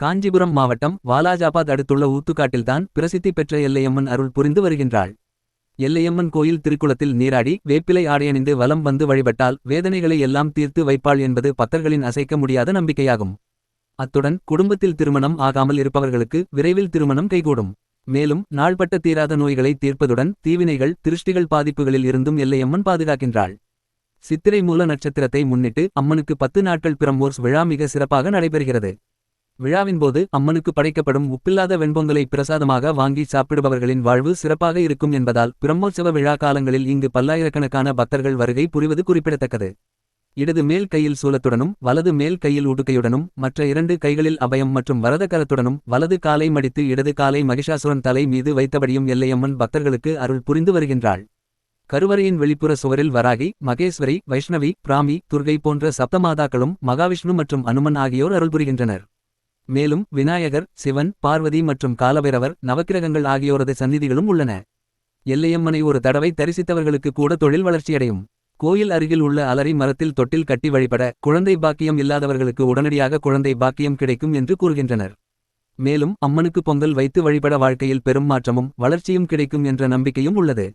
காஞ்சிபுரம் மாவட்டம் வாலாஜாபாத் அடுத்துள்ள ஊத்துக்காட்டில்தான் பிரசித்தி பெற்ற எல்லையம்மன் அருள் புரிந்து வருகின்றாள். எல்லையம்மன் கோயில் திருக்குளத்தில் நீராடி வேப்பிலை ஆடையணிந்து வலம் வந்து வழிபட்டால் வேதனைகளை எல்லாம் தீர்த்து வைப்பாள் என்பது பக்தர்களின் அசைக்க முடியாத நம்பிக்கையாகும். அத்துடன் குடும்பத்தில் திருமணம் ஆகாமல் இருப்பவர்களுக்கு விரைவில் திருமணம் கைகூடும். மேலும் நாள்பட்ட தீராத நோய்களை தீர்ப்பதுடன் தீவினைகள் திருஷ்டிகள் பாதிப்புகளில் இருந்தும் எல்லையம்மன் பாதுகாக்கின்றாள். சித்திரை மூல நட்சத்திரத்தை முன்னிட்டு அம்மனுக்கு 10 நாட்கள் பிரம்மோர்ஸ் விழா மிக சிறப்பாக நடைபெறுகிறது. விழாவின்போது அம்மனுக்கு படைக்கப்படும் உப்பில்லாத வெண்பொங்கலை பிரசாதமாக வாங்கி சாப்பிடுபவர்களின் வாழ்வு சிறப்பாக இருக்கும் என்பதால் பிரம்மோற்சவ விழா காலங்களில் இங்கு பல்லாயிரக்கணக்கான பக்தர்கள் வருகை புரிவது குறிப்பிடத்தக்கது. இடது மேல் கையில் சூலத்துடனும் வலது மேல் கையில் உடுக்கையுடனும் மற்ற 2 கைகளில் அபயம் மற்றும் வரத கரத்துடனும் வலது காலை மடித்து இடது காலை மகிஷாசுரன் தலை மீது வைத்தபடியும் எல்லையம்மன் பக்தர்களுக்கு அருள் புரிந்து வருகின்றாள். கருவறையின் வெளிப்புற சுவரில் வராகி, மகேஸ்வரி, வைஷ்ணவி, பிராமி, துர்கை போன்ற சப்தமாதாக்களும் மகாவிஷ்ணு மற்றும் அனுமன் ஆகியோர் அருள் புரிகின்றனர். மேலும் விநாயகர், சிவன், பார்வதி மற்றும் காலபைரவர், நவக்கிரகங்கள் ஆகியோரது சந்நிதிகளும் உள்ளன. எல்லையம்மனை ஒரு தடவை தரிசித்தவர்களுக்கு கூட தொழில் வளர்ச்சியடையும். கோயில் அருகில் உள்ள அலரி மரத்தில் தொட்டில் கட்டி வழிபட குழந்தை பாக்கியம் இல்லாதவர்களுக்கு உடனடியாக குழந்தை பாக்கியம் கிடைக்கும் என்று கூறுகின்றனர். மேலும் அம்மனுக்கு பொங்கல் வைத்து வழிபட வாழ்க்கையில் பெரும் மாற்றமும் வளர்ச்சியும் கிடைக்கும் என்ற நம்பிக்கையும் உள்ளது.